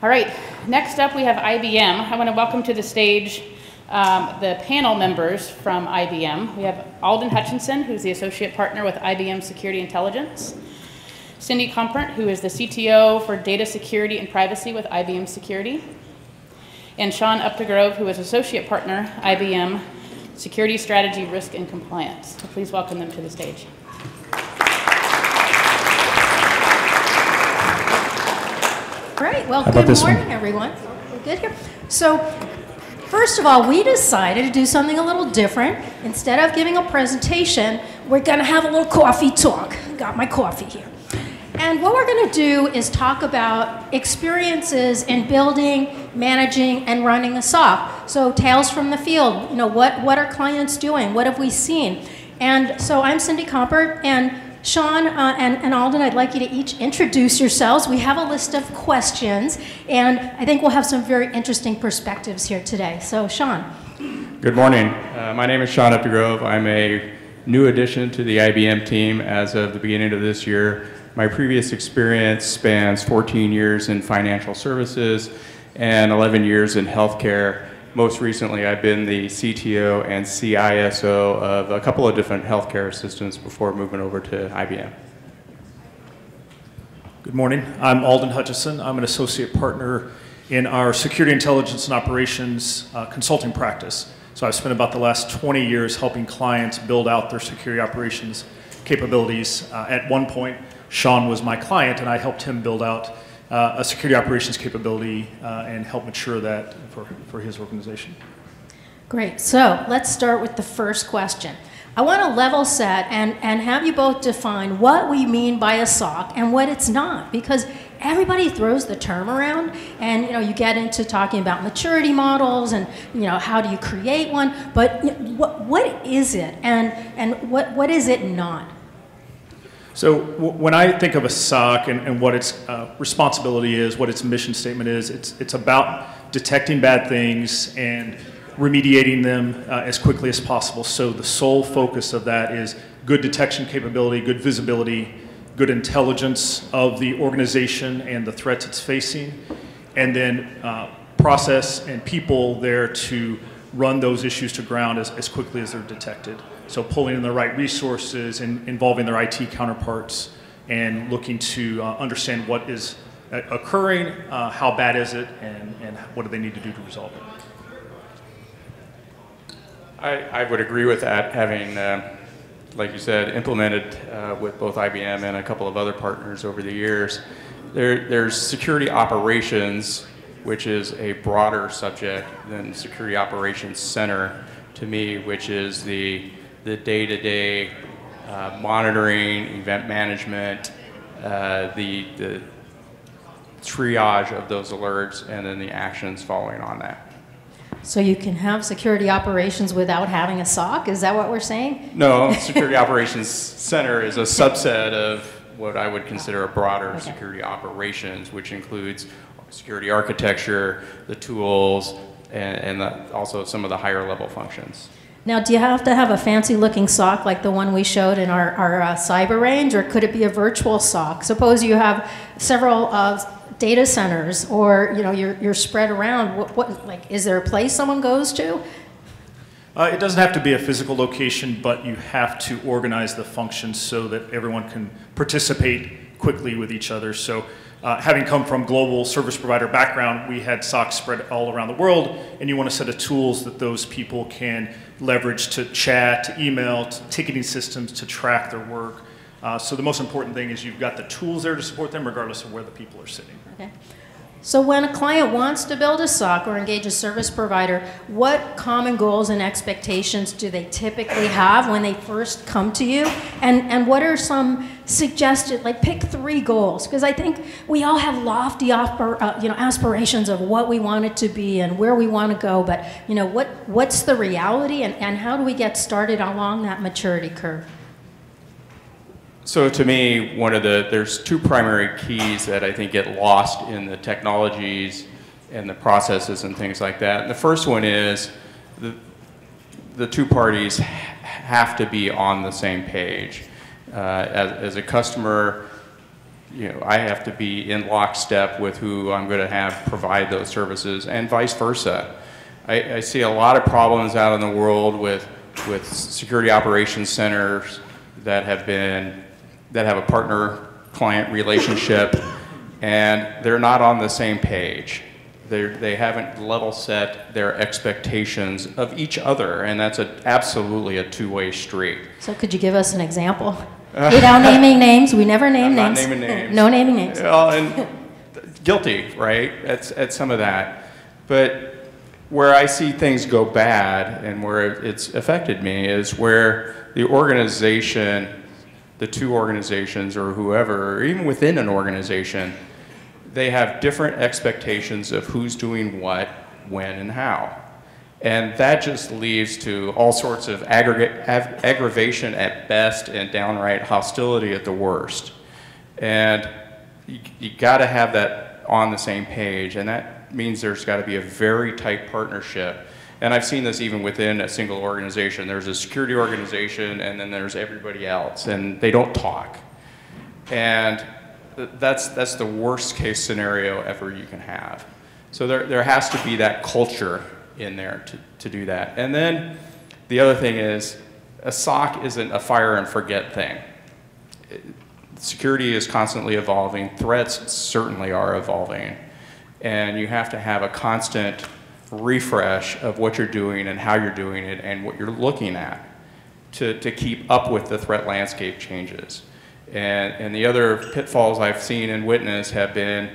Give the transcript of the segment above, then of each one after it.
All right, next up we have IBM. I want to welcome to the stage the panel members from IBM. We have Alden Hutchinson, who's the associate partner with IBM Security Intelligence. Cindy Compert, who is the CTO for Data Security and Privacy with IBM Security. And Sean Updegrove, who is associate partner, IBM Security Strategy, Risk, and Compliance. So please welcome them to the stage. Great. Well, good morning, everyone. We're good here. So, first of all, we decided to do something a little different. Instead of giving a presentation, we're going to have a little coffee talk. Got my coffee here. And what we're going to do is talk about experiences in building, managing, and running a SOC. So, tales from the field. You know, what are clients doing? What have we seen? And so, I'm Cindy Compert, and Sean and Alden, I'd like you to each introduce yourselves. We have a list of questions, and I think we'll have some very interesting perspectives here today. So, Sean. Good morning. My name is Sean Updegrove. I'm a new addition to the IBM team as of the beginning of this year. My previous experience spans 14 years in financial services and 11 years in healthcare. Most recently, I've been the CTO and CISO of a couple of different healthcare systems before moving over to IBM. Good morning. I'm Alden Hutchinson. I'm an associate partner in our security intelligence and operations consulting practice. So I've spent about the last 20 years helping clients build out their security operations capabilities. At one point, Sean was my client, and I helped him build out a security operations capability and help mature that for his organization. Great. So let's start with the first question. I want to level set and have you both define what we mean by a SOC and what it's not, because everybody throws the term around, and you get into talking about maturity models and how do you create one, but what is it and what is it not? So when I think of a SOC and what its responsibility is, what its mission statement is, it's about detecting bad things and remediating them as quickly as possible. So the sole focus of that is good detection capability, good visibility, good intelligence of the organization and the threats it's facing, and then process and people there to run those issues to ground as quickly as they're detected. So pulling in the right resources and involving their IT counterparts and looking to understand what is occurring, how bad is it, and what do they need to do to resolve it. I would agree with that, having, like you said, implemented with both IBM and a couple of other partners over the years. There's security operations, which is a broader subject than security operations center to me, which is the day-to-day monitoring, event management, the triage of those alerts, and then the actions following on that. So you can have security operations without having a SOC? Is that what we're saying? No, Security Operations Center is a subset of what I would consider a broader security operations, which includes security architecture, the tools, and also some of the higher level functions. Now, do you have to have a fancy looking SOC like the one we showed in our cyber range, or could it be a virtual SOC? Suppose you have several data centers, or you're spread around. Is there a place someone goes to? It doesn't have to be a physical location, but you have to organize the functions so that everyone can participate quickly with each other. So having come from global service provider background, we had SOCs spread all around the world, and you want a set of tools that those people can leverage to chat, to email, to ticketing systems to track their work. So the most important thing is you've got the tools there to support them regardless of where the people are sitting. Okay. So when a client wants to build a SOC or engage a service provider, what common goals and expectations do they typically have when they first come to you? And what are some suggested, pick 3 goals? Because I think we all have lofty aspirations of what we want it to be and where we want to go, but what's the reality, and how do we get started along that maturity curve? So to me, there's 2 primary keys that I think get lost in the technologies and the processes and things like that. And the first one is the 2 parties have to be on the same page. As a customer, I have to be in lockstep with who I'm going to have provide those services, and vice versa. I see a lot of problems out in the world with security operations centers that have a partner-client relationship, and they're not on the same page. They haven't level set their expectations of each other, and that's absolutely a two-way street. So could you give us an example? Without naming names, we never name names. Not naming names. No naming names. Well, and guilty, right, at some of that. But where I see things go bad and where it's affected me is where the organization, the two organizations or whoever, or even within an organization, they have different expectations of who's doing what, when, and how. And that just leads to all sorts of aggravation at best and downright hostility at the worst. And you got to have that on the same page, and that means there's got to be a very tight partnership. And I've seen this even within a single organization. There's a security organization, and then there's everybody else, and they don't talk. And that's the worst case scenario ever you can have. So there has to be that culture in there to do that. And then the other thing is, a SOC isn't a fire and forget thing. Security is constantly evolving. Threats certainly are evolving. And you have to have a constant refresh of what you're doing and how you're doing it and what you're looking at to keep up with the threat landscape changes. And the other pitfalls I've seen and witnessed have been,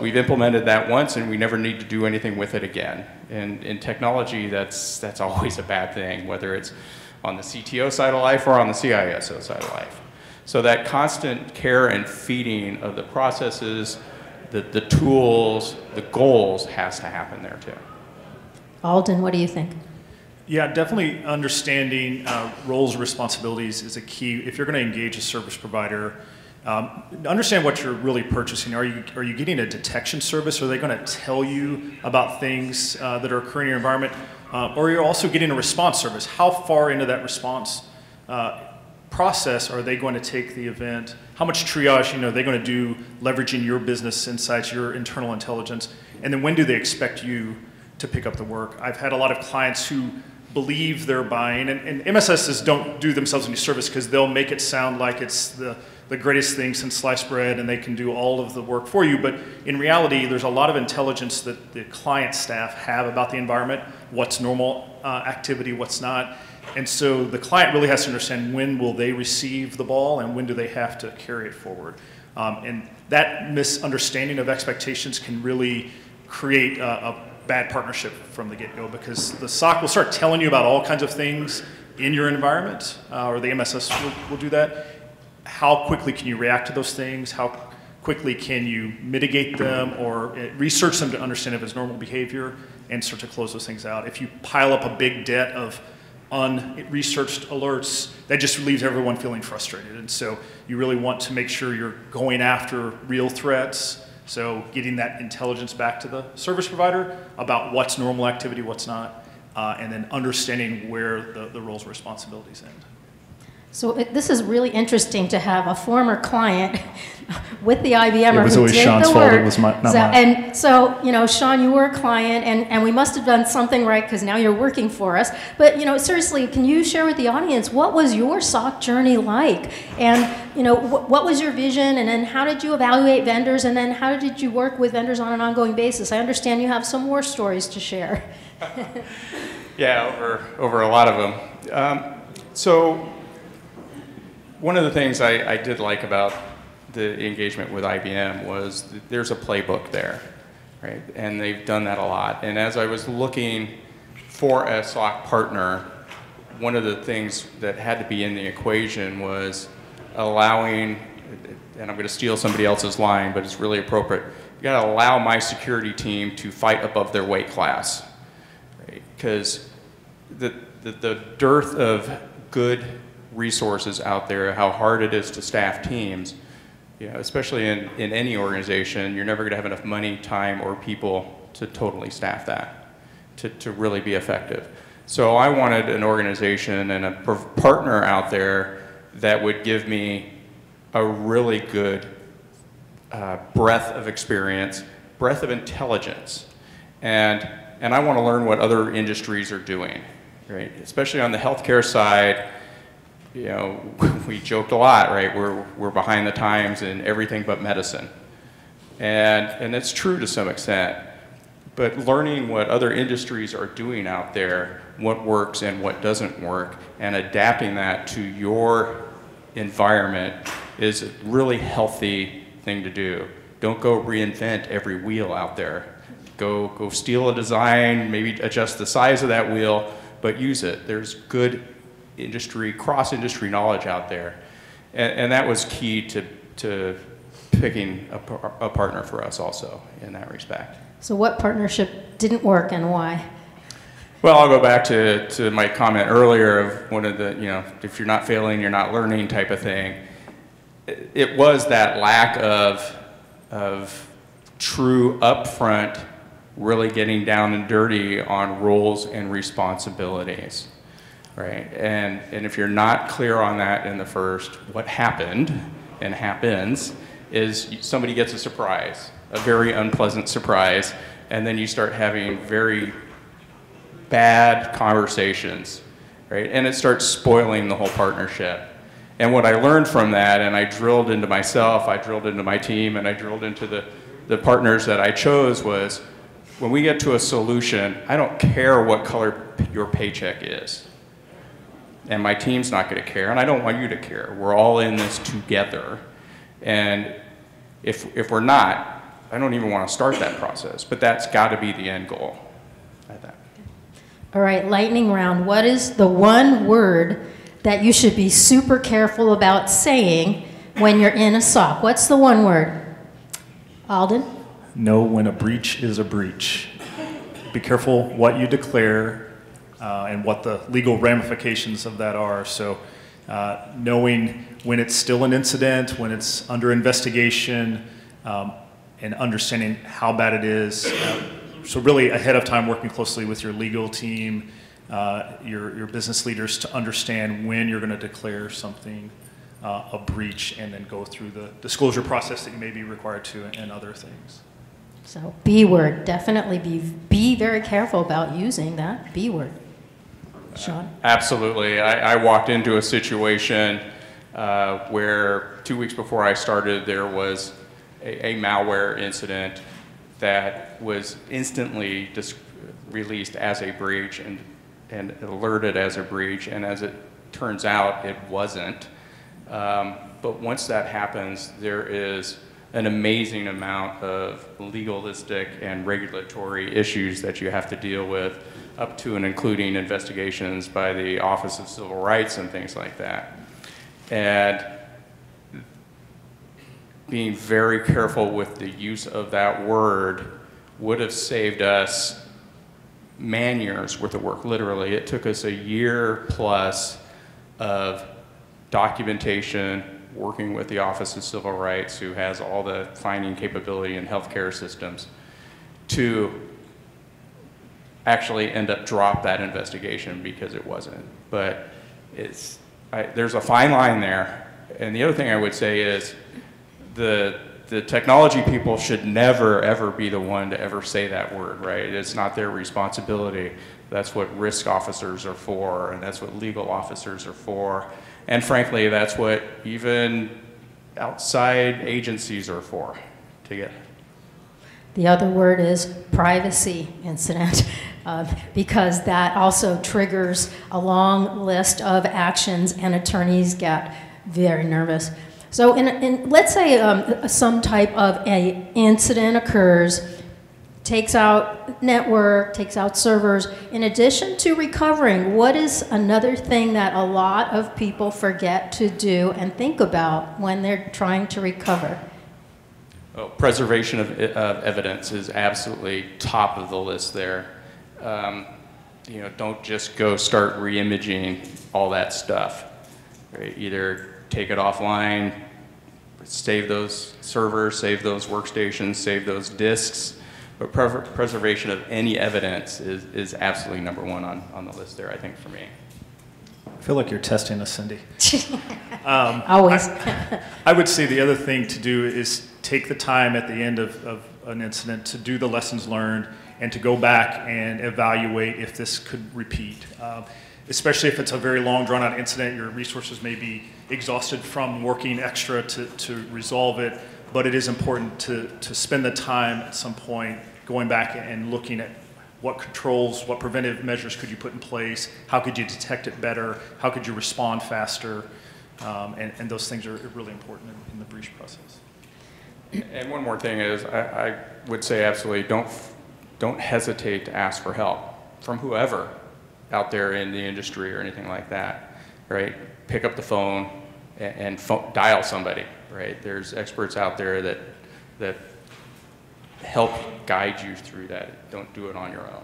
we've implemented that once and we never need to do anything with it again. And in technology, that's always a bad thing, whether it's on the CTO side of life or on the CISO side of life. So that constant care and feeding of the processes, the tools, the goals has to happen there too. Alden, what do you think? Yeah, definitely understanding roles and responsibilities is a key. If you're going to engage a service provider, understand what you're really purchasing. Are you getting a detection service? Are they going to tell you about things that are occurring in your environment? Or you're also getting a response service. How far into that response process are they going to take the event? How much triage are they going to do leveraging your business insights, your internal intelligence? And then when do they expect you to pick up the work? I've had a lot of clients who believe they're buying, and MSSs don't do themselves any service because they'll make it sound like it's the greatest thing since sliced bread and they can do all of the work for you. But in reality, there's a lot of intelligence that the client staff have about the environment, what's normal activity, what's not. And so the client really has to understand when will they receive the ball and when do they have to carry it forward. And that misunderstanding of expectations can really create a bad partnership from the get-go, because the SOC will start telling you about all kinds of things in your environment, or the MSS will do that. How quickly can you react to those things? How quickly can you mitigate them or research them to understand if it's normal behavior and start to close those things out? If you pile up a big debt of unresearched alerts, that just leaves everyone feeling frustrated. And so you really want to make sure you're going after real threats. So getting that intelligence back to the service provider about what's normal activity, what's not, and then understanding where the roles and responsibilities end. So this is really interesting to have a former client with the IBMer it was who always did Sean's the fault. work. It was not mine. And so, Sean, you were a client, and we must have done something right because now you're working for us. But, seriously, can you share with the audience, what was your SOC journey like? And, what was your vision? And then how did you evaluate vendors? And then how did you work with vendors on an ongoing basis? I understand you have some war stories to share. Yeah, over a lot of them. So one of the things I did like about the engagement with IBM was that there's a playbook there, right? And they've done that a lot. And as I was looking for a SOC partner, one of the things that had to be in the equation was allowing, and I'm going to steal somebody else's line, but it's really appropriate, you got to allow my security team to fight above their weight class, right? Because the dearth of good resources out there, how hard it is to staff teams, especially in any organization, you're never going to have enough money, time, or people to totally staff that, to really be effective. So I wanted an organization and a partner out there that would give me a really good breadth of experience, breadth of intelligence, and I want to learn what other industries are doing, right? Especially on the healthcare side, you know, we joked a lot, right? We're behind the times in everything but medicine, and it's true to some extent. But learning what other industries are doing out there, what works and what doesn't work, and adapting that to your environment is a really healthy thing to do. Don't go reinvent every wheel out there. Go steal a design, maybe adjust the size of that wheel, but use it. There's good industry, cross-industry knowledge out there. And that was key to picking a partner for us also in that respect. So what partnership didn't work and why? Well, I'll go back to my comment earlier of one of the, you know, if you're not failing, you're not learning type of thing. It was that lack of true upfront, really getting down and dirty on roles and responsibilities, right? And if you're not clear on that in the first, what happened and happens is somebody gets a surprise, a very unpleasant surprise, and then you start having very bad conversations, right? And it starts spoiling the whole partnership. And what I learned from that, and I drilled into myself, I drilled into my team, and I drilled into the partners that I chose, was when we get to a solution, I don't care what color your paycheck is. And my team's not going to care, and I don't want you to care. We're all in this together. And if we're not, I don't even want to start that process. But that's got to be the end goal, I think. All right, lightning round. What is the one word that you should be super careful about saying when you're in a SOC? What's the one word? Alden? Know when a breach is a breach. Be careful what you declare and what the legal ramifications of that are. So knowing when it's still an incident, when it's under investigation, and understanding how bad it is. So really ahead of time working closely with your legal team, your business leaders to understand when you're going to declare something a breach and then go through the disclosure process that you may be required to and other things. So B word, definitely be very careful about using that B word. Sean? Absolutely. I walked into a situation where 2 weeks before I started, there was a malware incident that was instantly released as a breach and alerted as a breach, and as it turns out, it wasn't. But once that happens, there is an amazing amount of legalistic and regulatory issues that you have to deal with, up to and including investigations by the Office of Civil Rights and things like that. And being very careful with the use of that word would have saved us man-years worth of work, literally. It took us a year plus of documentation, working with the Office of Civil Rights, who has all the finding capability in healthcare systems, to actually end up drop that investigation because it wasn't. But there's a fine line there. And the other thing I would say is the technology people should never, ever be the one to ever say that word, right? It's not their responsibility. That's what risk officers are for, and that's what legal officers are for. And frankly, that's what even outside agencies are for, to get. The other word is privacy incident, because that also triggers a long list of actions, and attorneys get very nervous. So let's say some type of a incident occurs, takes out network, takes out servers. In addition to recovering, what is another thing that a lot of people forget to do and think about when they're trying to recover? Oh, preservation of evidence is absolutely top of the list there. You know, don't just go start re-imaging all that stuff. Right? Either take it offline, save those servers, save those workstations, save those disks. But preservation of any evidence is absolutely number one on the list there, I think, for me. I feel like you're testing us, Cindy. Always. I would say the other thing to do is take the time at the end of an incident to do the lessons learned and to go back and evaluate if this could repeat. Especially if it's a very long, drawn-out incident, your resources may be exhausted from working extra to resolve it, but it is important to spend the time at some point going back and looking at what controls, what preventive measures could you put in place, how could you detect it better, how could you respond faster, and those things are really important in the breach process. And one more thing is, I would say absolutely don't hesitate to ask for help from whoever out there in the industry or anything like that, right? Pick up the phone and dial somebody, right? There's experts out there that help guide you through that. Don't do it on your own.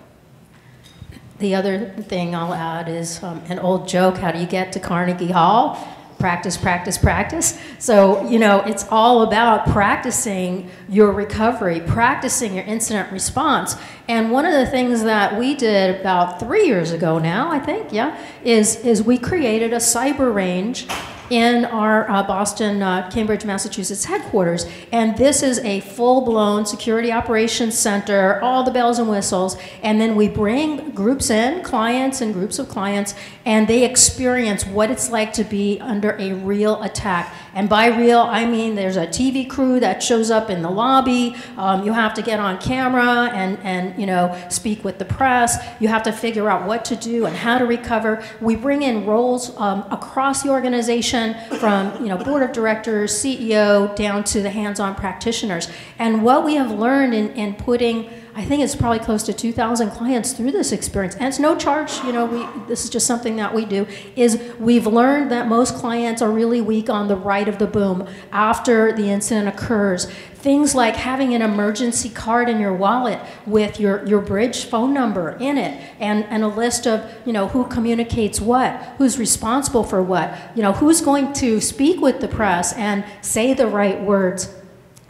The other thing I'll add is an old joke: how do you get to Carnegie Hall? Practice, practice, practice. So, you know, it's all about practicing your recovery, practicing your incident response. And one of the things that we did about 3 years ago now, I think, yeah, is we created a cyber range in our Boston, Cambridge, Massachusetts headquarters. And this is a full-blown security operations center, all the bells and whistles. And then we bring groups in, clients and groups of clients, and they experience what it's like to be under a real attack. And by real, I mean there's a TV crew that shows up in the lobby. You have to get on camera and you know, speak with the press. You have to figure out what to do and how to recover. We bring in roles across the organization, from, you know, board of directors, CEO, down to the hands-on practitioners. And what we have learned in putting, I think it's probably close to 2,000 clients through this experience, and it's no charge, you know, this is just something that we do, is we've learned that most clients are really weak on the right of the boom after the incident occurs. Things like having an emergency card in your wallet with your bridge phone number in it, and a list of, you know, who communicates what, who's responsible for what, you know, who's going to speak with the press and say the right words.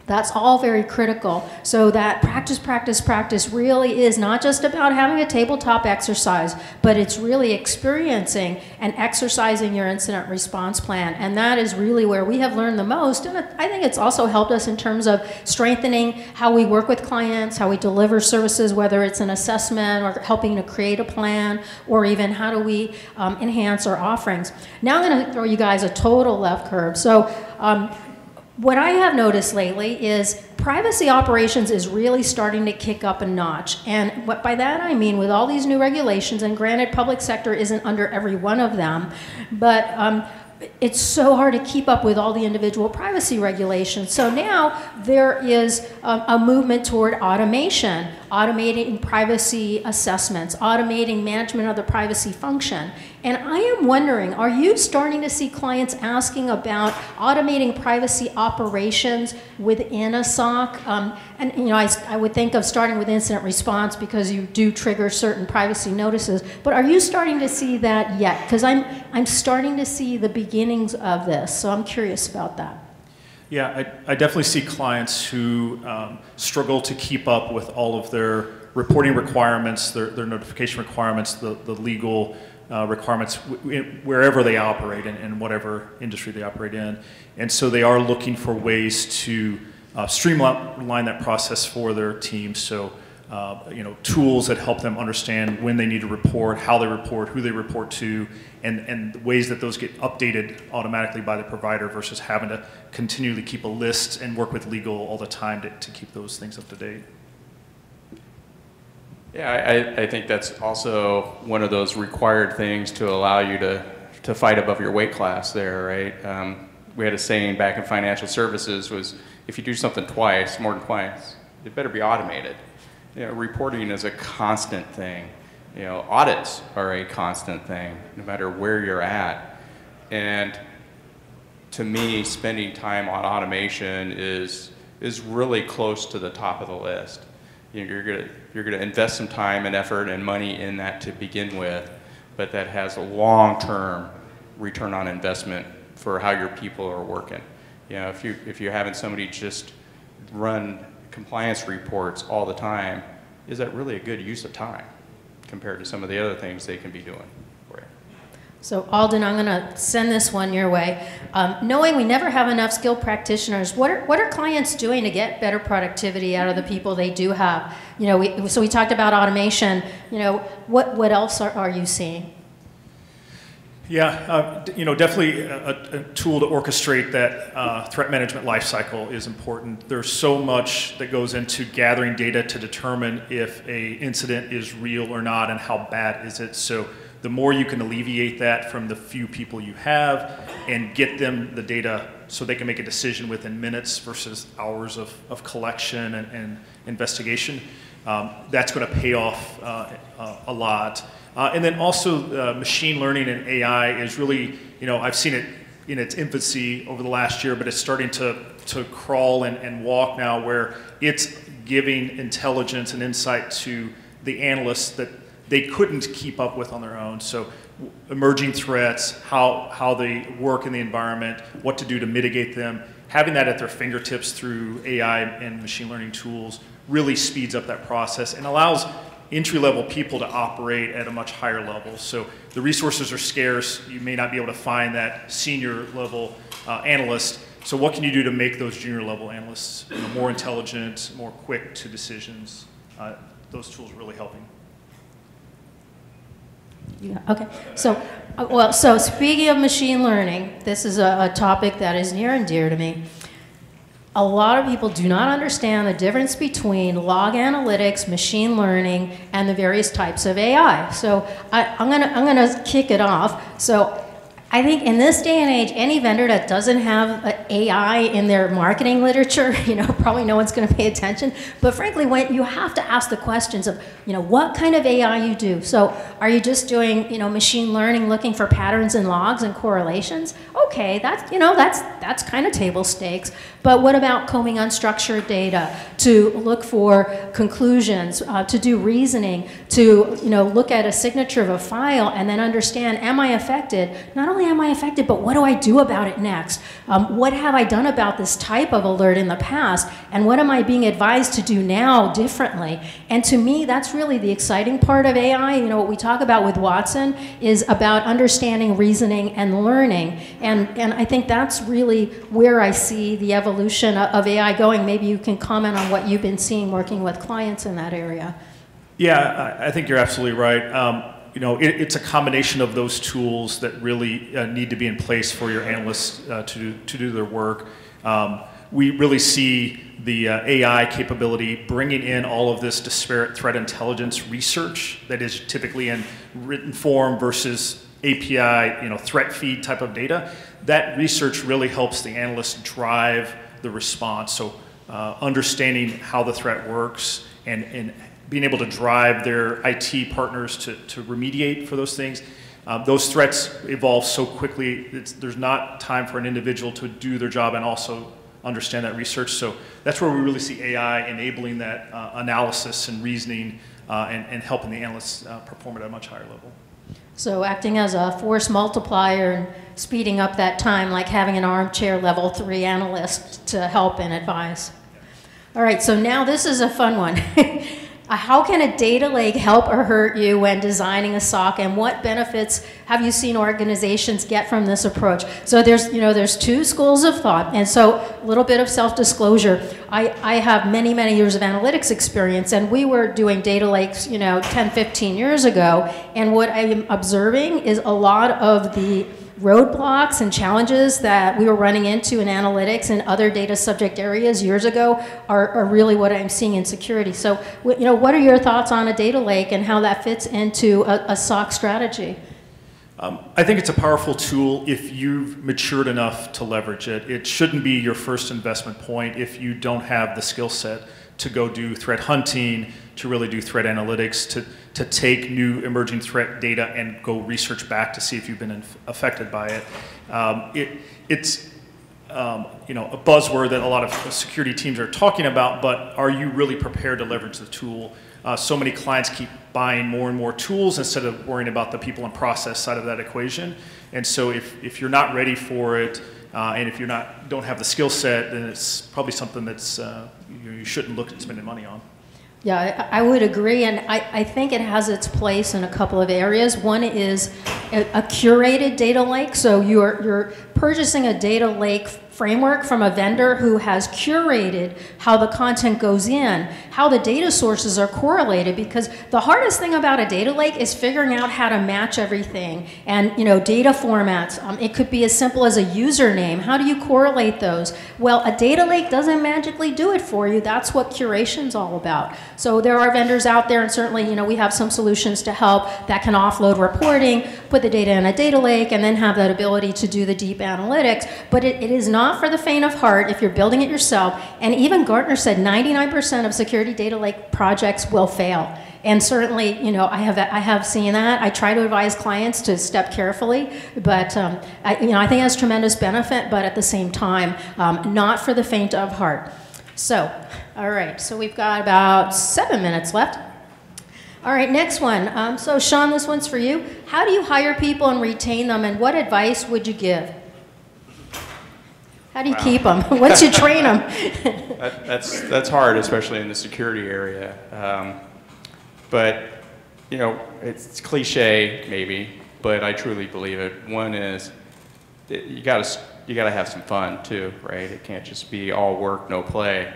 That's all very critical. So that practice, practice, practice really is not just about having a tabletop exercise, but it's really experiencing and exercising your incident response plan. And that is really where we have learned the most. And I think it's also helped us in terms of strengthening how we work with clients, how we deliver services, whether it's an assessment or helping to create a plan, or even how do we enhance our offerings. Now I'm going to throw you guys a total left curve. So what I have noticed lately is privacy operations is really starting to kick up a notch. And what by that I mean, with all these new regulations, and granted public sector isn't under every one of them, but it's so hard to keep up with all the individual privacy regulations. So now there is a movement toward automation, automating privacy assessments, automating management of the privacy function. And I am wondering, are you starting to see clients asking about automating privacy operations within a SOC? And you know, I would think of starting with incident response because you do trigger certain privacy notices. But are you starting to see that yet? Because I'm starting to see the beginnings of this, so I'm curious about that. Yeah, I definitely see clients who struggle to keep up with all of their reporting requirements, their notification requirements, the legal requirements wherever they operate in whatever industry they operate in. And so they are looking for ways to streamline that process for their teams. So you know, tools that help them understand when they need to report, how they report, who they report to, and the ways that those get updated automatically by the provider versus having to continually keep a list and work with legal all the time to keep those things up to date. Yeah, I think that's also one of those required things to allow you to fight above your weight class there, right? We had a saying back in financial services was, if you do something twice, more than twice, it better be automated. You know, reporting is a constant thing. You know, audits are a constant thing, no matter where you're at. And to me, spending time on automation is really close to the top of the list. You know, you're gonna invest some time and effort and money in that to begin with, but that has a long-term return on investment for how your people are working. You know, if you're having somebody just run compliance reports all the time, is that really a good use of time compared to some of the other things they can be doing for you? So Alden, I'm going to send this one your way. Knowing we never have enough skilled practitioners, what are clients doing to get better productivity out of the people they do have? You know, so we talked about automation. You know, what else are you seeing? Yeah, you know, definitely a tool to orchestrate that threat management lifecycle is important. There's so much that goes into gathering data to determine if a incident is real or not and how bad is it. So the more you can alleviate that from the few people you have and get them the data so they can make a decision within minutes versus hours of collection and investigation, that's going to pay off a lot. And then also machine learning and AI is really, you know, I've seen it in its infancy over the last year, but it's starting to crawl and walk now, where it's giving intelligence and insight to the analysts that they couldn't keep up with on their own. So emerging threats, how they work in the environment, what to do to mitigate them, having that at their fingertips through AI and machine learning tools really speeds up that process and allows entry-level people to operate at a much higher level. So the resources are scarce. You may not be able to find that senior level analyst. So what can you do to make those junior level analysts, you know, more intelligent, more quick to decisions? Those tools are really helping. Yeah, okay. So, so speaking of machine learning, this is a topic that is near and dear to me. A lot of people do not understand the difference between log analytics, machine learning, and the various types of AI. So I'm gonna kick it off. So I think in this day and age, any vendor that doesn't have AI in their marketing literature, you know, probably no one's going to pay attention. But frankly, when you have to ask the questions of, you know, what kind of AI you do. So are you just doing, you know, machine learning, looking for patterns and logs and correlations? Okay, that's, you know, that's kind of table stakes. But what about combing unstructured data to look for conclusions, to do reasoning, to, you know, look at a signature of a file and then understand, am I affected? Not only am I affected, but what do I do about it next? What have I done about this type of alert in the past? And what am I being advised to do now differently? And to me, that's really the exciting part of AI. You know, what we talk about with Watson is about understanding, reasoning, and learning. And I think that's really where I see the evolution of AI going. Maybe you can comment on what you've been seeing working with clients in that area. Yeah, I think you're absolutely right. You know, it's a combination of those tools that really need to be in place for your analysts to do their work. We really see the AI capability bringing in all of this disparate threat intelligence research that is typically in written form versus API, you know, threat feed type of data. That research really helps the analyst drive the response. So understanding how the threat works and being able to drive their IT partners to remediate for those things. Those threats evolve so quickly, there's not time for an individual to do their job and also understand that research. So that's where we really see AI enabling that analysis and reasoning and helping the analysts perform at a much higher level. So acting as a force multiplier and speeding up that time, like having an armchair level 3 analyst to help and advise. All right, so now this is a fun one. How can a data lake help or hurt you when designing a SOC, and what benefits have you seen organizations get from this approach? So there's two schools of thought, and so a little bit of self-disclosure. I have many years of analytics experience, and we were doing data lakes, 10, 15 years ago, and what I'm observing is a lot of the roadblocks and challenges that we were running into in analytics and other data subject areas years ago are really what I'm seeing in security. So, what are your thoughts on a data lake and how that fits into a SOC strategy? I think it's a powerful tool if you've matured enough to leverage it. It shouldn't be your first investment point if you don't have the skill set to go do threat hunting, to really do threat analytics, to take new emerging threat data and go research back to see if you've been affected by it. It's a buzzword that a lot of security teams are talking about, but are you really prepared to leverage the tool? So many clients keep buying more and more tools instead of worrying about the people and process side of that equation. And so if you're not ready for it, and if you don't have the skill set, then it's probably something that's you shouldn't look at spending money on. Yeah, I would agree, and I think it has its place in a couple of areas. One is a curated data lake, so you're purchasing a data lake framework from a vendor who has curated how the content goes in, how the data sources are correlated, because the hardest thing about a data lake is figuring out how to match everything, and data formats. It could be as simple as a username. How do you correlate those? Well, a data lake doesn't magically do it for you. That's what curation's all about. So there are vendors out there, and certainly we have some solutions to help that can offload reporting, put the data in a data lake, and then have that ability to do the deep analytics. But it is not for the faint of heart if you're building it yourself. And even Gartner said 99% of security data lake projects will fail. And certainly, I have seen that. I try to advise clients to step carefully, but I think it has tremendous benefit, but at the same time, not for the faint of heart. So, all right, so we've got about 7 minutes left. All right, next one. So Sean, this one's for you. How do you hire people and retain them, and what advice would you give? How do you keep them? Once you train them? That's hard, especially in the security area. But it's cliche maybe, but I truly believe it. One is you gotta have some fun too, right? It can't just be all work, no play.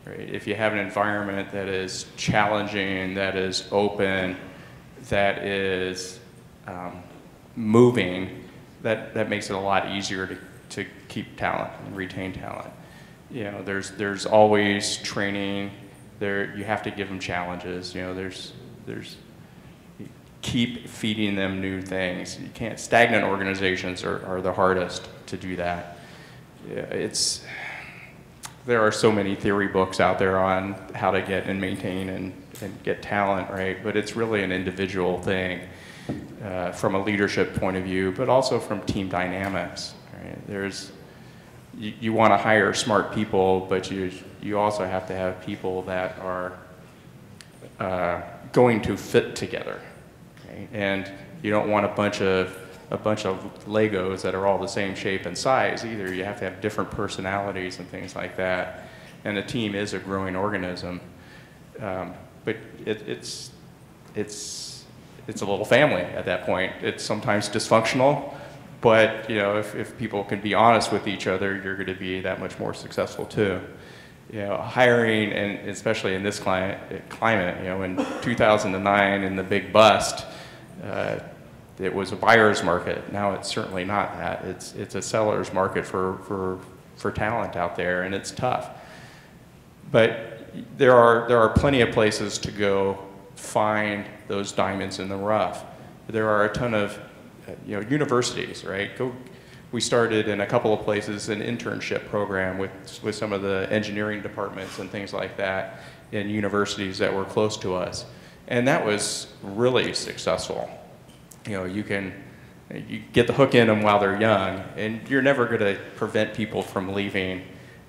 Right? If you have an environment that is challenging, that is open, that is moving, that makes it a lot easier to keep talent and retain talent. There's always training. You have to give them challenges. You keep feeding them new things. You can't. Stagnant organizations are the hardest to do that. There are so many theory books out there on how to get and maintain and get talent, right? But it's really an individual thing from a leadership point of view, but also from team dynamics. Right? You want to hire smart people, but you also have to have people that are going to fit together. Okay? And you don't want a bunch of Legos that are all the same shape and size either. You have to have different personalities and things like that. And a team is a growing organism, but it's a little family at that point. It's sometimes dysfunctional, but if people can be honest with each other, you're going to be that much more successful too. Hiring, and especially in this climate, in 2009 in the big bust, it was a buyer's market. Now it's certainly not that. It's a seller's market for talent out there, and it's tough. But there are plenty of places to go find those diamonds in the rough. There are a ton of universities, right? We started in a couple of places an internship program with some of the engineering departments and things like that in universities that were close to us, and that was really successful. You get the hook in them while they're young, and you're never going to prevent people from leaving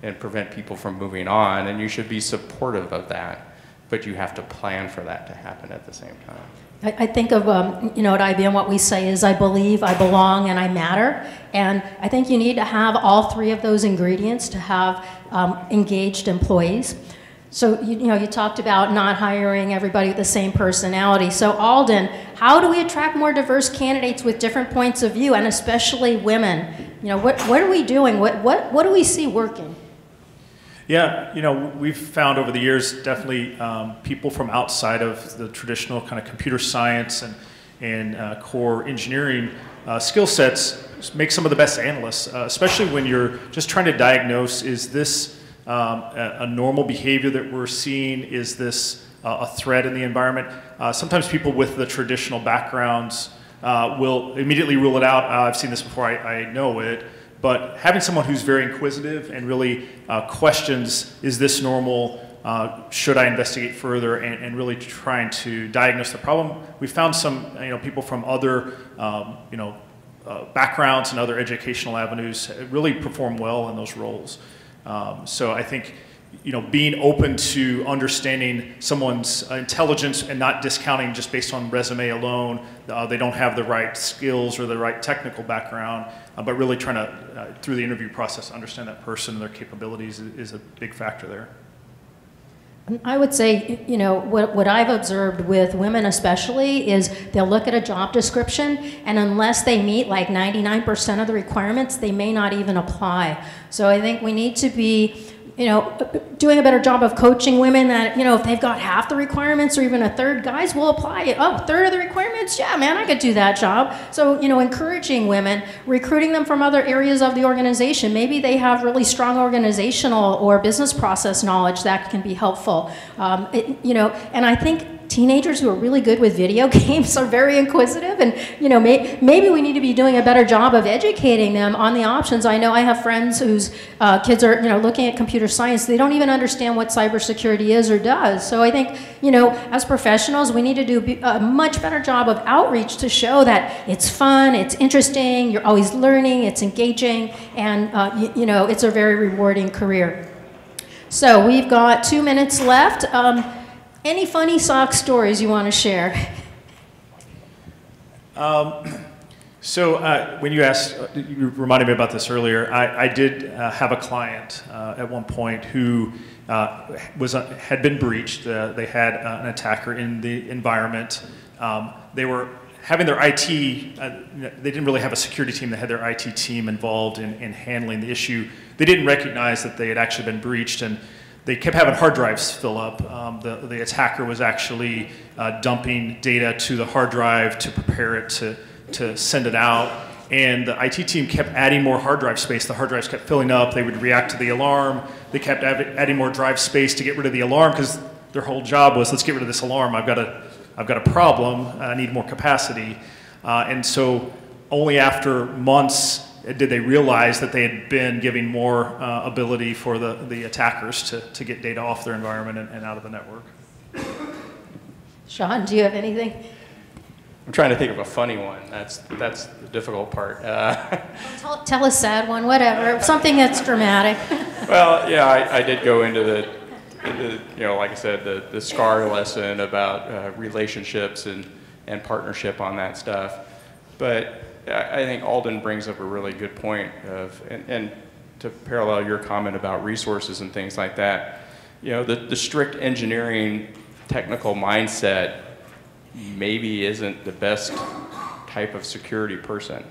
and prevent people from moving on, and you should be supportive of that, but you have to plan for that to happen at the same time. I think of, at IBM what we say is I believe, I belong, and I matter. And I think you need to have all three of those ingredients to have engaged employees. So, you talked about not hiring everybody with the same personality. So, Alden, how do we attract more diverse candidates with different points of view, and especially women? What are we doing? What do we see working? Yeah, we've found over the years definitely people from outside of the traditional kind of computer science and core engineering skill sets make some of the best analysts, especially when you're just trying to diagnose, is this a normal behavior that we're seeing? Is this a threat in the environment? Sometimes people with the traditional backgrounds will immediately rule it out. I've seen this before, I know it. But having someone who's very inquisitive and really questions, is this normal? Should I investigate further? And really trying to diagnose the problem. We found some people from other backgrounds and other educational avenues really perform well in those roles. So I think being open to understanding someone's intelligence and not discounting just based on resume alone, they don't have the right skills or the right technical background, but really trying to, through the interview process, understand that person and their capabilities is a big factor there. I would say, you know, what I've observed with women especially is they'll look at a job description, and unless they meet like 99% of the requirements, they may not even apply. So I think we need to be, you know, doing a better job of coaching women that, you know, if they've got half the requirements or even a third, guys will apply it. Oh, a third of the requirements? Yeah, man, I could do that job. So, you know, encouraging women, recruiting them from other areas of the organization. Maybe they have really strong organizational or business process knowledge that can be helpful. You know, and I think teenagers who are really good with video games are very inquisitive, and you know, maybe we need to be doing a better job of educating them on the options. I know I have friends whose kids are, you know, looking at computer science. They don't even understand what cybersecurity is or does. So I think, you know, as professionals, we need to do a much better job of outreach to show that it's fun, it's interesting, you're always learning, it's engaging, and you know, it's a very rewarding career. So we've got 2 minutes left. Any funny sock stories you want to share? When you asked, you reminded me about this earlier. I did have a client at one point who had been breached. They had an attacker in the environment. They were having their IT, they didn't really have a security team. They had their IT team involved in handling the issue. They didn't recognize that they had actually been breached, and they kept having hard drives fill up. The attacker was actually dumping data to the hard drive to prepare it to send it out. And the IT team kept adding more hard drive space. The hard drives kept filling up. They would react to the alarm. They kept adding more drive space to get rid of the alarm, because their whole job was, let's get rid of this alarm. I've got a problem. I need more capacity. And so only after months did they realize that they had been giving more ability for the attackers to get data off their environment and out of the network. Sean, do you have anything? I'm trying to think of a funny one. That's the difficult part. Tell a sad one, whatever, something that's dramatic. Well, yeah, I did go into the you know, like I said, the SCAR lesson about relationships and partnership on that stuff. But I think Alden brings up a really good point of, and to parallel your comment about resources and things like that, you know, the strict engineering technical mindset maybe isn't the best type of security person,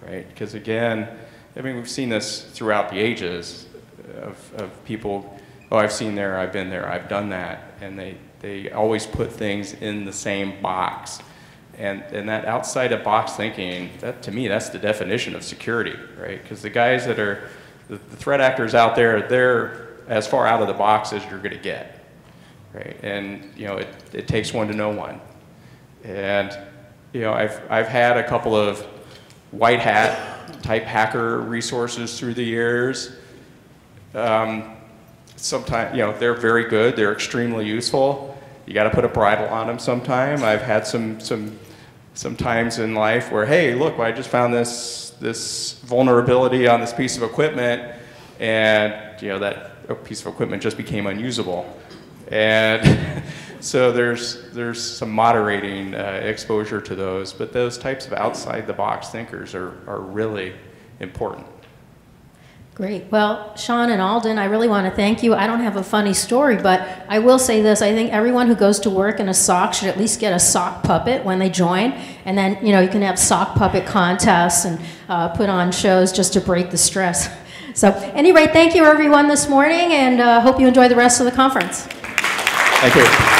right? Because again, I mean, we've seen this throughout the ages of people, oh, I've seen there, I've been there, I've done that, and they always put things in the same box. And that outside of box thinking, that to me, that's the definition of security, right? Because the guys that are, the threat actors out there, they're as far out of the box as you're gonna get, right? And you know, it takes one to know one. And you know, I've had a couple of white hat type hacker resources through the years. Sometimes, you know, they're very good, they're extremely useful. You got to put a bridle on them sometime. I've had some times in life where, hey, look, I just found this vulnerability on this piece of equipment, and you know, that piece of equipment just became unusable. And so there's some moderating exposure to those, but those types of outside the box thinkers are really important. Great. Well, Sean and Alden, I really want to thank you. I don't have a funny story, but I will say this. I think everyone who goes to work in a SOC should at least get a sock puppet when they join. And then, you know, you can have sock puppet contests and put on shows just to break the stress. So anyway, thank you everyone this morning, and hope you enjoy the rest of the conference. Thank you.